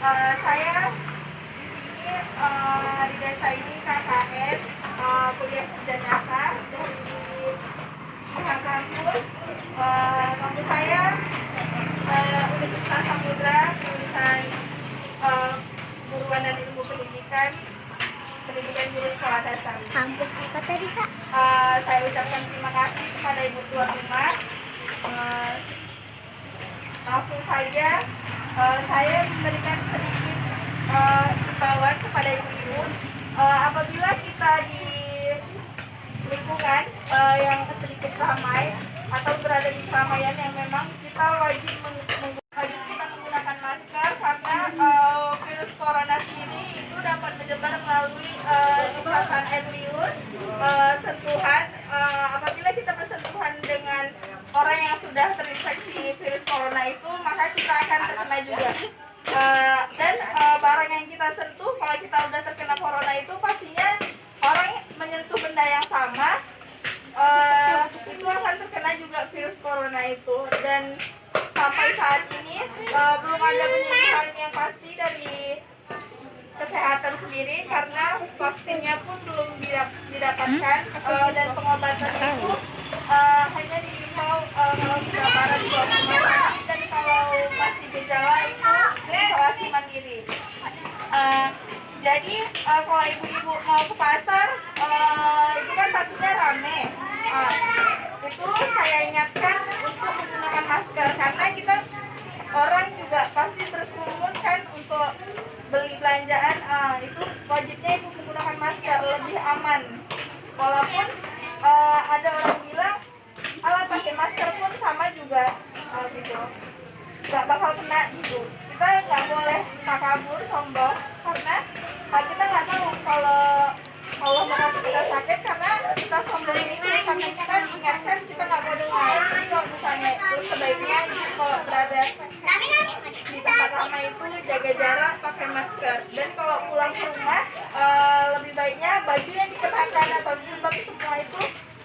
Saya di sini di desa ini KKN kuliah kerja nyata dari pihak kampus. Kampus saya Universitas Samudra, jurusan Guruan dan Ilmu Pendidikan Jurusan Sekolah Dasar. Kampus apa tadi, Kak? Saya ucapkan terima kasih kepada Ibu Tuan Rumah. Langsung saja saya memberikan sedikit himbauan kepada ibu-ibu. Apabila kita di lingkungan yang sedikit ramai atau berada di keramaian yang memang kita wajib kita menggunakan masker, karena virus corona sendiri itu dapat menyebar melalui perasaan air liur, sentuhan. Apabila kita bersentuhan dengan orang yang sudah terinfeksi virus corona itu, maka kita akan terkena juga. Dan barang yang kita sentuh, kalau kita udah terkena corona itu pastinya orang menyentuh benda yang sama, itu akan terkena juga virus corona itu. Dan sampai saat ini belum ada penyembuhan yang pasti dari kesehatan sendiri, karena vaksinnya pun belum didapatkan, dan pengobatannya itu hanya diimbau kalau sudah parah di bawah 5 hari, dan kalau masih gejala itu isolasi mandiri. Jadi kalau ibu-ibu mau ke pasar, itu kan pastinya rame. Itu saya ingatkan untuk menggunakan masker, karena kita orang juga pasti berkerumun kan untuk beli belanjaan. Itu wajibnya ibu menggunakan masker, lebih aman. Walaupun ada orang bilang alat pakai masker pun sama juga, gitu, nggak bakal kena gitu. Kita nggak boleh takabur, sombong, karena kita nggak tahu kalau Allah bakal kita sakit karena kita sombong itu, karena kita diingatkan kita nggak mau dengar. Jadi kalau misalnya itu sebaiknya kalau berada di tempat ramai itu jaga jarak, pakai masker. Dan kalau pulang ke rumah, lebih baiknya baju yang dikenakan atau jilbab semua itu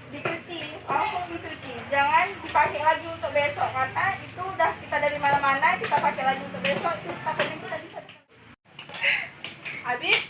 dicuci, langsung dicuci, jangan dipakai lagi untuk besok, karena itu udah kita dari mana-mana kita pakai lagi untuk besok, itu takutnya kita bisa habis.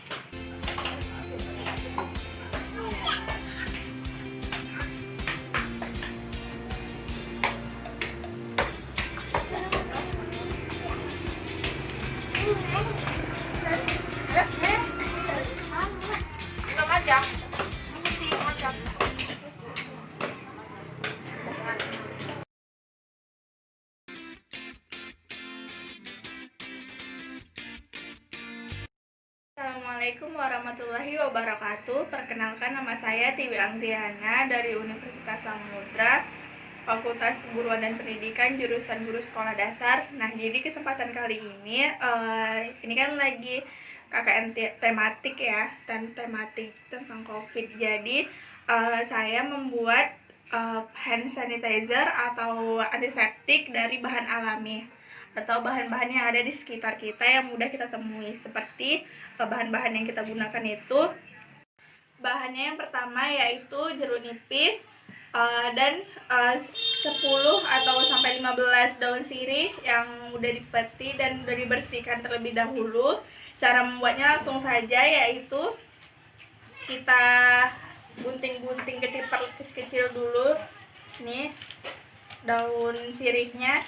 Assalamualaikum warahmatullahi wabarakatuh. Perkenalkan, nama saya Tiwi Angriana dari Universitas Samudra, Fakultas Keguruan dan Pendidikan, jurusan Guru Sekolah Dasar. Nah, jadi kesempatan kali ini kan lagi KKN tematik ya, dan tematik tentang COVID. Jadi saya membuat hand sanitizer atau antiseptik dari bahan alami atau bahan-bahan yang ada di sekitar kita yang mudah kita temui. Seperti bahan-bahan yang kita gunakan itu, bahannya yang pertama yaitu jeruk nipis, dan 10 atau sampai 15 daun sirih yang udah dipeti dan udah dibersihkan terlebih dahulu. Cara membuatnya langsung saja, yaitu kita gunting-gunting kecil-kecil dulu. Nih daun sirihnya.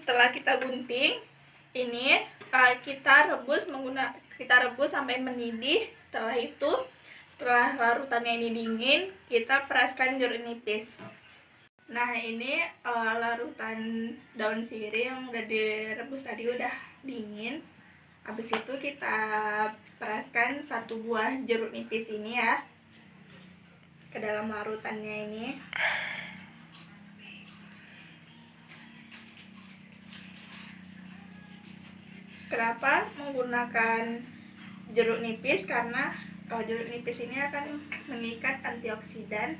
Setelah kita gunting, ini kita rebus sampai mendidih. Setelah larutannya ini dingin, kita peraskan jeruk nipis. Nah, ini larutan daun sirih yang udah direbus tadi udah dingin. Habis itu kita peraskan 1 buah jeruk nipis ini ya ke dalam larutannya ini. Kenapa menggunakan jeruk nipis? Karena jeruk nipis ini akan mengikat antioksidan.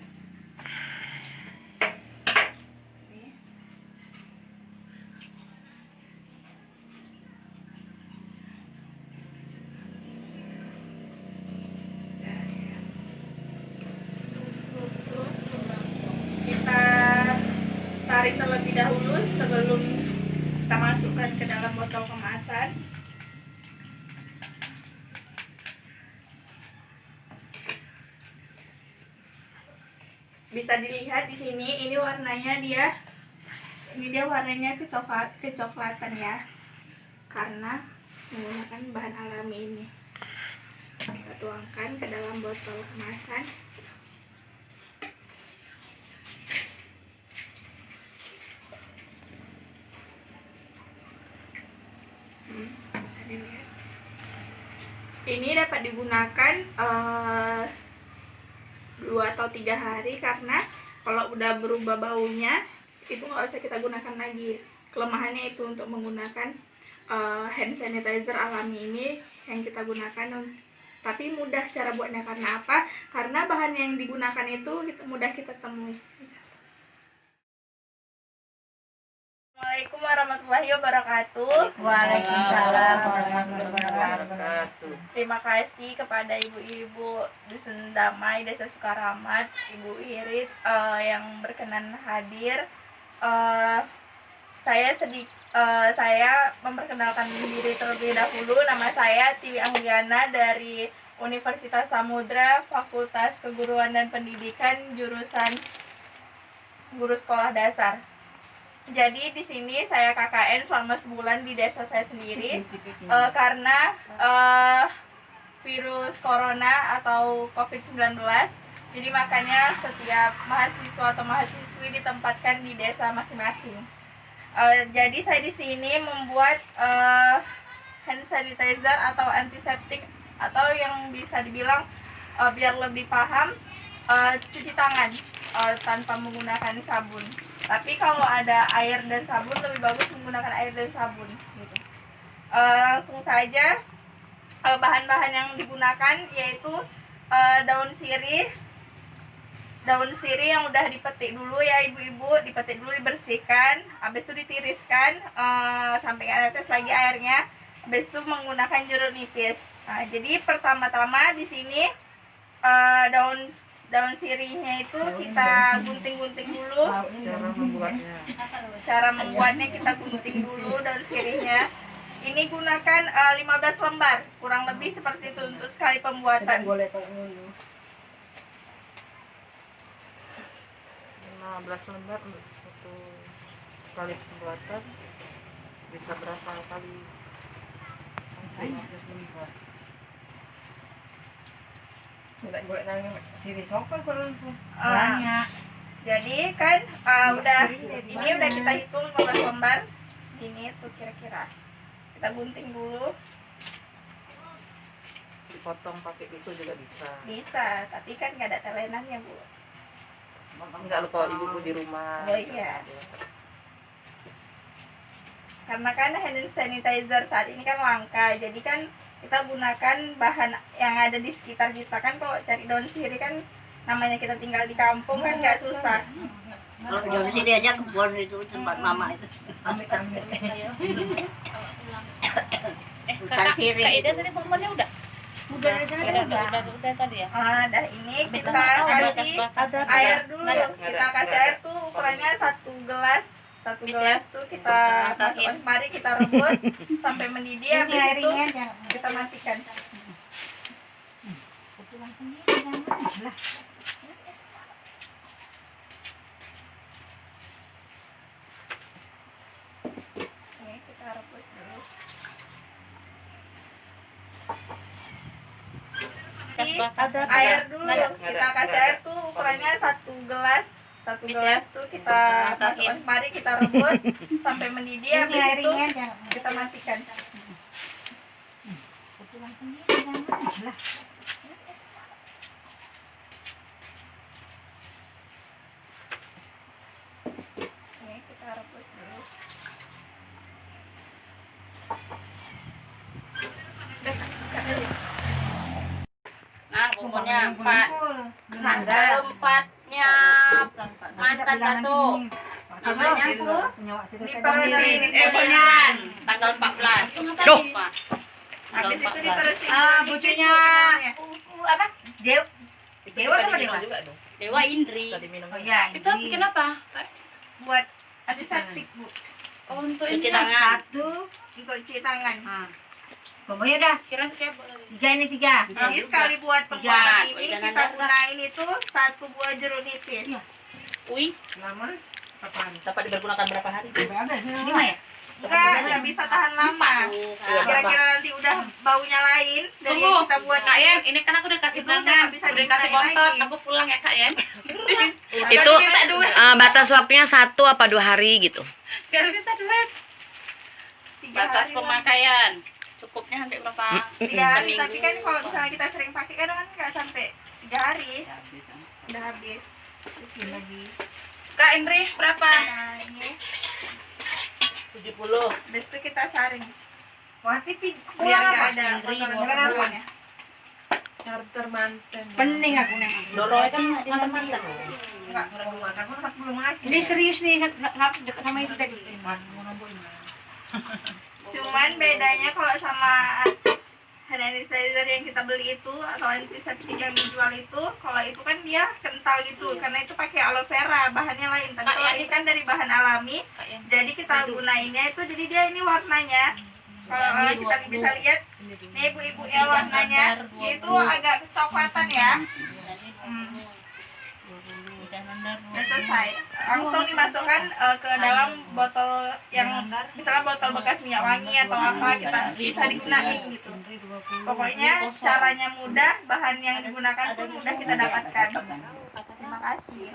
ke dalam botol kemasan. Bisa dilihat di sini, ini warnanya dia warnanya kecoklatan ya, karena menggunakan bahan alami ini. Kita tuangkan ke dalam botol kemasan. Bisa dilihat. Ini dapat digunakan 2 atau 3 hari, karena kalau udah berubah baunya itu nggak usah kita gunakan lagi. Kelemahannya itu untuk menggunakan hand sanitizer alami ini yang kita gunakan, tapi mudah cara buatnya. Karena apa? Karena bahan yang digunakan itu mudah kita temui. Assalamualaikum warahmatullahi wabarakatuh. Waalaikumsalam warahmatullahi wabarakatuh. Terima kasih kepada ibu-ibu Dusun Damai Desa Sukaramat, Ibu Irit yang berkenan hadir. Saya memperkenalkan diri terlebih dahulu. Nama saya Tiwi Anggiana dari Universitas Samudra, Fakultas Keguruan dan Pendidikan, jurusan Guru Sekolah Dasar. Jadi di sini saya KKN selama sebulan di desa saya sendiri karena virus corona atau COVID-19. Jadi makanya setiap mahasiswa atau mahasiswi ditempatkan di desa masing-masing. Jadi saya di sini membuat hand sanitizer atau antiseptik, atau yang bisa dibilang biar lebih paham, cuci tangan tanpa menggunakan sabun. Tapi kalau ada air dan sabun, lebih bagus menggunakan air dan sabun gitu. Langsung saja, bahan-bahan yang digunakan yaitu daun sirih yang udah dipetik dulu ya ibu-ibu, dipetik dulu, dibersihkan, habis itu ditiriskan sampai nggak netes lagi airnya, habis itu menggunakan jeruk nipis. Jadi pertama-tama di sini daun sirihnya itu kita gunting-gunting dulu. Cara membuatnya kita gunting dulu daun sirihnya. Ini gunakan 15 lembar, kurang lebih seperti itu untuk sekali pembuatan. 15 lembar untuk satu kali pembuatan, bisa berapa kali? 15 lembar. Golek nang sirih sopel banyak. Jadi kan ini udah kita hitung 15 lembar ini tuh kira-kira. Kita gunting dulu. Dipotong pakai itu juga bisa. Bisa, tapi kan nggak ada telenannya, Bu. Enggak, lo kalau ibu di rumah. Oh iya. Karena kan hand sanitizer saat ini kan langka, jadi kan kita gunakan bahan yang ada di sekitar kita. Kan kalau cari daun sirih kan namanya kita tinggal di kampung kan nggak susah. Kalau daun sirih aja kebun itu tempat mama itu. Ambil. Bukan sirih. Kak Ida tadi pengumumannya udah dari sana udah tadi ya. Dah ini kita kasih air dulu. Kita kasih air tuh ukurannya 1 gelas. 1 gelas tuh kita masukkan, mari kita rebus sampai mendidih. Habis itu kita matikan. Ini kita rebus dulu. Air dulu. Kita kasih air tuh ukurannya 1 gelas. 1 gelas tuh kita masukkan, mari kita rebus sampai mendidih. Habis itu kita matikan. Ini kita rebus dulu. Nah, bumbunya 4. Empatnya mantan satu. Namanya tuh Diperesin, beneran tanggal 14. Duh. habis itu diperesin. Bucunya apa? Dewa sama Dewa? Dewa Indri. Tadi minum. Oh ya, Itu kenapa? buat antiseptik, Bu. Untuk Cuci ini tangan. satu untuk cuci tangan. Nah. Pokoknya dah. Kira cebol lagi. 3 ini 3. Jadi sekali buat Tiga. pembuatan ini Jangan kita ada. gunain itu 1 buah jeruk nipis. Iya. Wih, Lama? Kapan? dapat dipergunakan berapa hari? 5 ya? Enggak bisa tahan lama. Kira-kira nanti udah baunya lain dari yang kita buat Kak Yen, ini. ini kan aku udah kasih Itu udah pelanggan, bisa udah kasih digunain bontot, lagi. aku pulang ya Kak Yen. Itu Gak minta duit, batas waktunya 1 apa 2 hari gitu. gak minta duit. 3 Batas hari lah. pemakaian, cukupnya sampai berapa? 3 hari, Seminggu. tapi kan kalau misalnya kita sering pakai kan nggak sampai 3 hari udah habis. Terus ini lagi. Kak Indri, berapa? Nah ini 70. habis itu kita saring Wah, tipi biar nggak ada Indri, kotoran-kotorannya. Charter manten. Pening aku nih. Doro kan mantan-mantan. Enggak, orang makan kan belum ngasih. Ini serius nih dekat sama itu tadi. Cuman bedanya kalau sama hand sanitizer yang kita beli itu atau antiseptik yang dijual itu, kalau itu kan dia kental gitu karena itu pakai aloe vera, bahannya lain. Tapi kalau ini kan dari bahan alami, jadi kita gunainnya itu jadi dia ini warnanya. Kalau kita bisa lihat, nih ibu-ibu ya warnanya, dia itu agak kecoklatan ya. Udah selesai. Langsung dimasukkan ke dalam botol yang misalnya botol bekas minyak wangi atau apa kita bisa digunain gitu. Pokoknya caranya mudah, bahan yang digunakan pun mudah kita dapatkan. Terima kasih.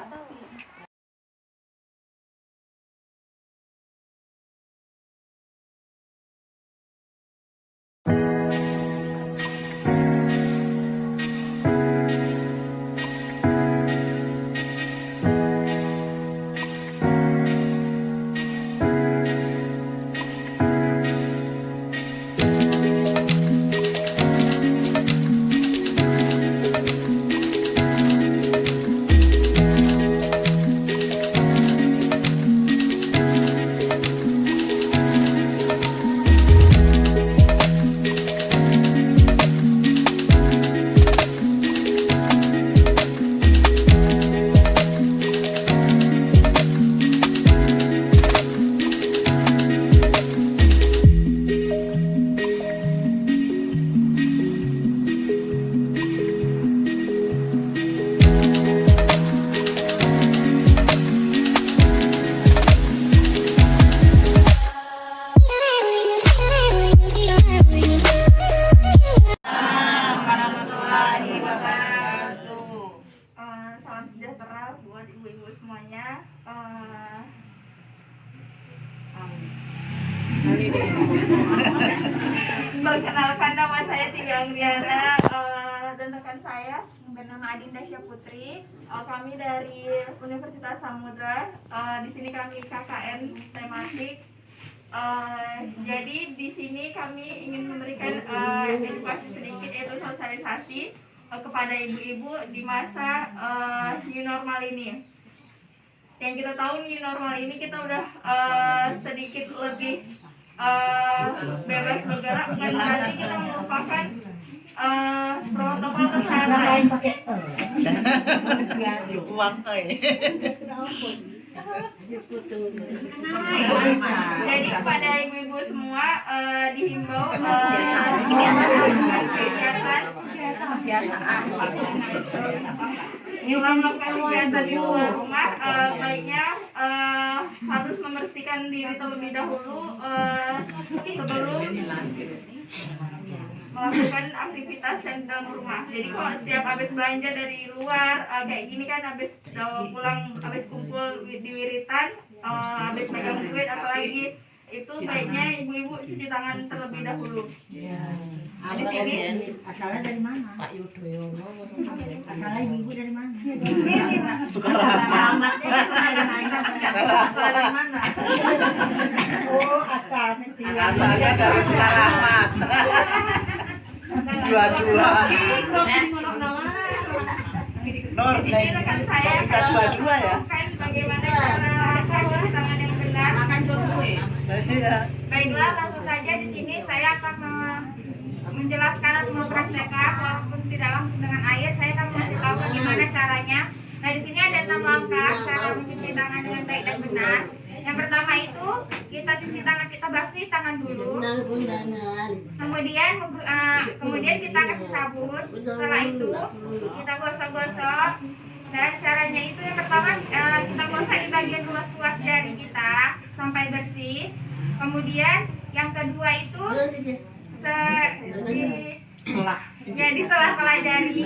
Salam sejahtera buat ibu-ibu semuanya. Perkenalkan, nama saya Tiga Anggriana dan rekan saya bernama Adinda Syaputri. Kami dari Universitas Samudra. Di sini kami KKN tematik. Jadi di sini kami ingin memberikan edukasi sedikit, yaitu sosialisasi kepada ibu-ibu di masa new normal ini. Yang kita tahu new normal ini kita udah sedikit lebih bebas bergerak, bukan berarti kita melupakan protokol kesehatan. Uang Jadi kepada ibu-ibu semua dihimbau melakukan kegiatan di luar rumah, baiknya harus membersihkan diri terlebih dahulu sebelum melakukan aktivitas yang dalam rumah. Jadi kalau setiap habis belanja dari luar kayak gini kan, habis pulang, habis kumpul di wiritan, habis megang duit apalagi, itu baiknya ibu-ibu cuci tangan terlebih dahulu. Di sini Asalnya dari mana? Pak Yudhoyono. Asalnya ibu dari mana? Sukarama. asal dari mana? Oh, asalnya Asalnya dari Sukaramat. Dua-dua. Nur, Ini rekan saya bisa dua-dua ya? kan bagaimana cara cuci tangan yang benar. Iya. Baiklah, langsung saja di sini saya akan menjelaskan atau mempraktekkan, walaupun tidak langsung dengan air, saya akan kasih tahu bagaimana caranya. Nah, di sini ada 6 langkah cara mencuci tangan dengan baik dan benar. Yang pertama itu kita cuci tangan, kita basuh tangan dulu. Kemudian kita kasih sabun. Setelah itu kita gosok-gosok. Dan caranya itu yang pertama kita gosok di bagian luas-luas jari kita sampai bersih. Kemudian yang kedua itu di sela-sela jari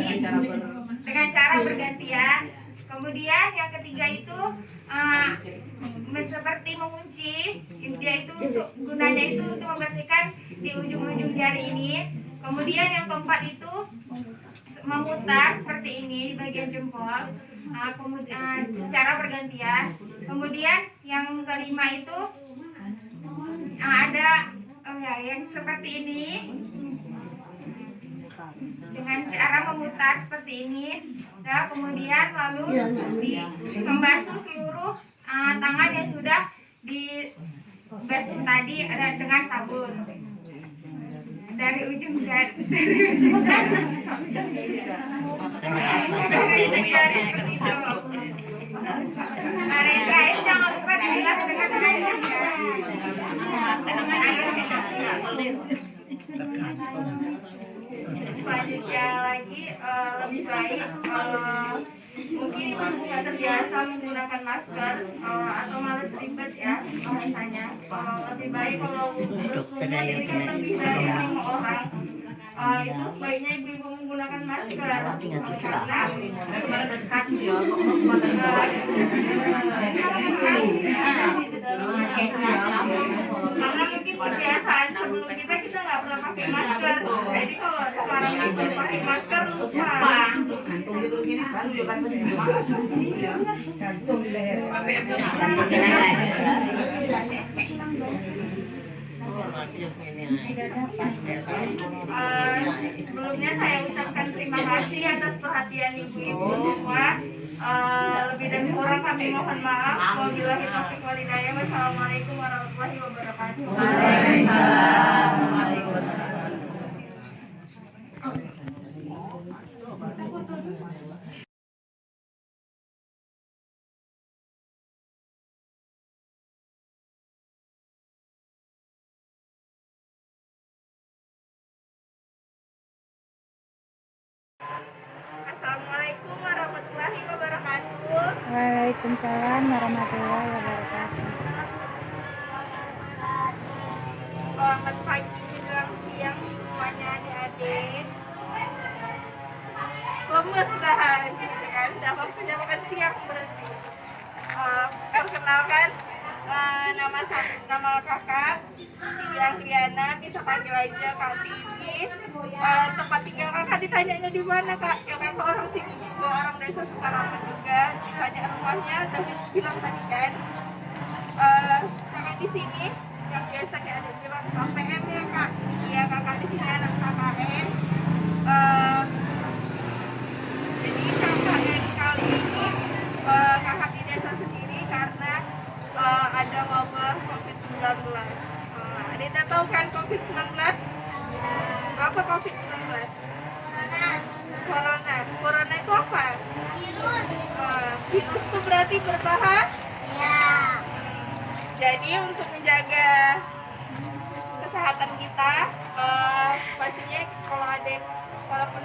dengan cara bergantian. Kemudian yang ketiga itu seperti mengunci, dia itu gunanya itu untuk membersihkan di ujung-ujung jari ini. Kemudian yang keempat itu memutar seperti ini di bagian jempol, kemudian secara bergantian. Kemudian yang kelima itu ada yang seperti ini dengan cara memutar seperti ini. Nah, kemudian lalu membasuh seluruh tangan yang sudah dibasuh tadi dengan sabun dari ujung jari seperti itu. Nah, yang terakhir jangan lupa dibilas dengan air. Selanjutnya lagi lebih baik mungkin ibu nggak terbiasa menggunakan masker atau malas ribet ya misalnya lebih baik kalau berkerumun ini kan lebih dari 5 orang itu sebaiknya ibu-ibu menggunakan masker karena mungkin kebiasaan sebelum kita nggak pernah pakai masker, jadi kalau sekarang disuruh pakai masker lupa. Sebelumnya saya ucapkan terima kasih atas perhatian ibu-ibu semua. Lebih dan kurang kami mohon maaf. Wabillahi taufiq wal hidayah. Wassalamualaikum warahmatullahi wabarakatuh. Assalamualaikum warahmatullahi wabarakatuh. Waalaikumsalam warahmatullahi wabarakatuh. Selamat pagi menjelang siang semuanya adik-adik. Lemes dah, gitu kan? Udah waktunya makan siang berarti. Perkenalkan nama kakak Tiang Triana, bisa panggil aja Kak Tiwi. Tempat tinggal kakak ditanyanya di mana kak? Ya kakak orang sini juga, orang desa Sukaraman juga. Ditanya rumahnya, tapi bilang tadi kan kakak di sini yang biasa kayak ada bilang KPM ya kak. Iya kakak di sini anak KKN. Jadi KKN kali ini kakak di desa sendiri karena ada wabah COVID-19. Adita tahu kan COVID-19? Apa COVID-19? Corona. Corona itu apa? Virus itu berarti berbahaya. Jadi untuk menjaga kesehatan kita, pastinya kalau ada walaupun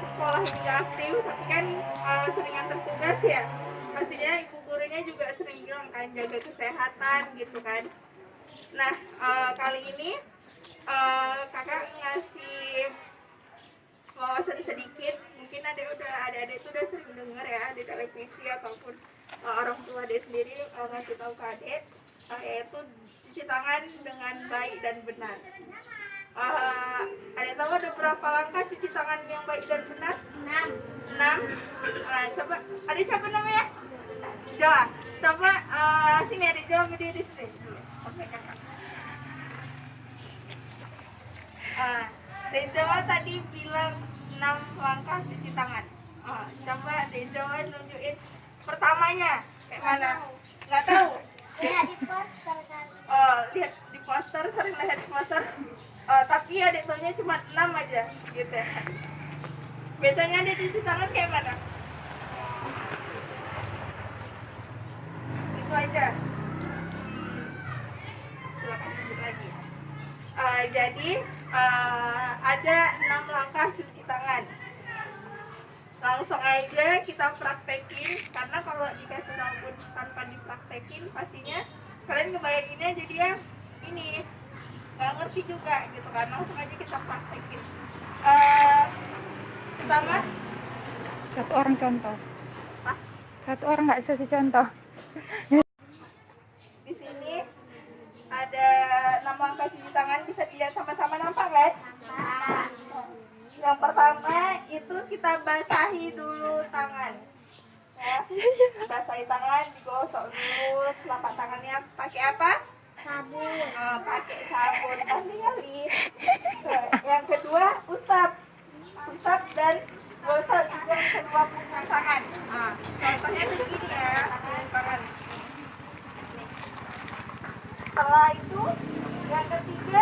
sekolah ini aktif, tapi kan sering antar tugas ya. Pastinya ibu gurunya juga sering bilang kan jaga kesehatan gitu kan. Nah kali ini kakak ngasih wawasan sedikit. Mungkin adik-adik itu udah sering dengar ya di televisi ataupun orang tua adik sendiri ngasih tahu ke adik, yaitu cuci tangan dengan baik dan benar. Adik tahu ada berapa langkah cuci tangan yang baik dan benar? 6. Coba adik siapa namanya? Jawa. Coba sini adik Jawa berdiri sini. Oke kakak. Adik Jawa tadi bilang 6 langkah cuci tangan. Coba adik Jawa nunjukin pertamanya kayak mana? Nggak tahu. Lihat di poster kan. Lihat di poster, sering lihat di poster. Tapi adik tahunya cuma 6 aja gitu ya. Biasanya adik cuci tangan kayak mana? Itu aja. Jadi ada 6 langkah cuci tangan. Langsung aja kita praktekin, karena kalau dikasih tahu pun tanpa dipraktekin pastinya kalian ngebayanginnya jadi ya ini nggak ngerti juga gitu kan. Langsung aja kita praktekin. Pertama, Satu orang contoh. Hah? Satu orang nggak bisa sih contoh. di sini ada 6 langkah cuci tangan, bisa dilihat sama-sama, nampak kan? Yang pertama itu kita basahi dulu tangan. Ya, basahi tangan, digosok dulu telapak tangannya pakai apa? Sabun. Pakai sabun kali. Yang kedua usap dan gosok juga kedua punggung tangan. Contohnya begini ya, punggung tangan. Setelah itu yang ketiga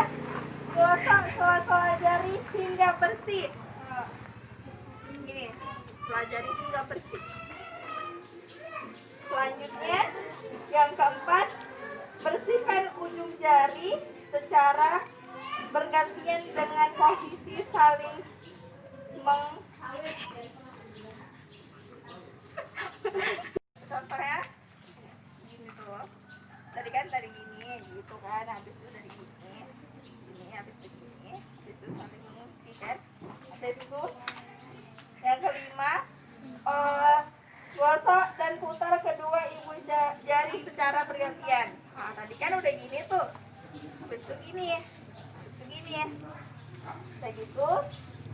gosok sela-sela jari hingga bersih. Ini sela jari hingga bersih. Selanjutnya yang keempat, bersihkan ujung jari secara bergantian dengan posisi saling contohnya gini tuh. Tadi gini gitu kan, habis itu dari gini, habis itu gini, habis itu saling mengunci kan. Habis itu yang kelima, gosok dan putar kedua ibu jari secara bergantian. Tadi kan udah gini tuh, habis itu gini, kayak gitu.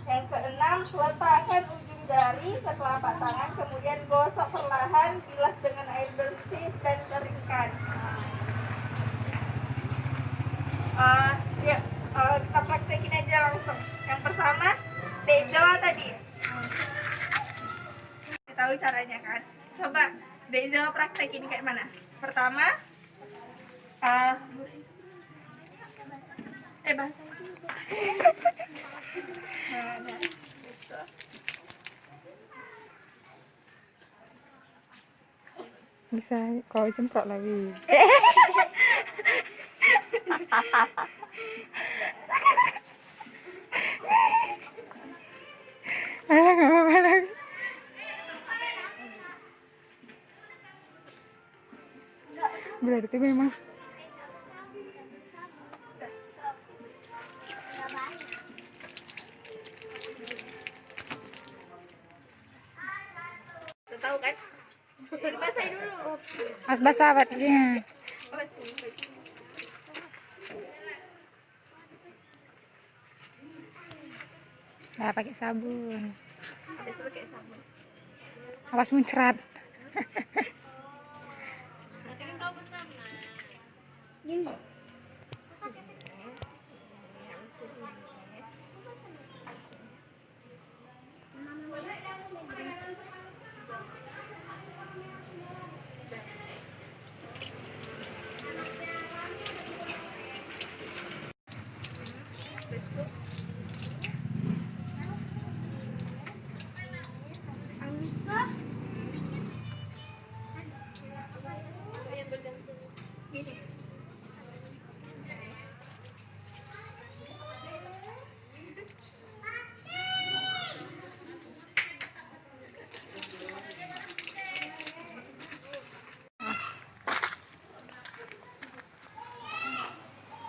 Yang keenam, letakkan ujung jari ke telapak tangan, kemudian gosok perlahan, bilas dengan air bersih dan keringkan. Kita praktekin aja langsung. Yang pertama, Dejo tadi. Tahu caranya kan? Coba Dejo praktekin kayak mana? Pertama, bahasa itu. Gitu. Bisa kau jemprot lagi. Alah, nggak apa-apa lagi. Berarti memang Tahu kan? Dibasahin dulu. harus basah bajunya. Nah, pakai sabun. Habis itu pakai sabun. Awas muncrat.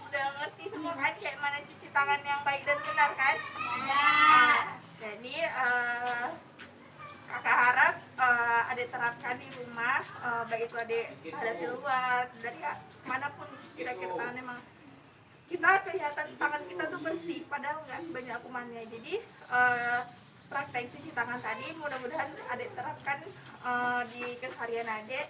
Udah ngerti semua kan kayak mana cuci tangan yang baik dan benar kan? Jadi kakak harap adik terapkan di rumah, baik itu adik ada di luar, dari manapun kira-kira tangan. Emang kita kelihatan tangan kita tuh bersih padahal nggak banyak kumannya. Jadi praktek cuci tangan tadi mudah-mudahan adik terapkan di keseharian adik.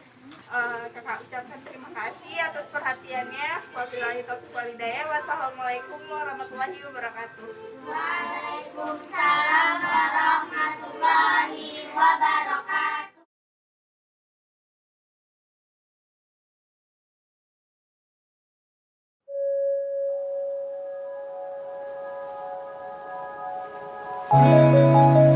Kakak ucapkan terima kasih atas perhatiannya. Wabillahi taufiq wal hidayah. Wassalamualaikum warahmatullahi wabarakatuh. Waalaikumsalam warahmatullahi wabarakatuh. Thank you.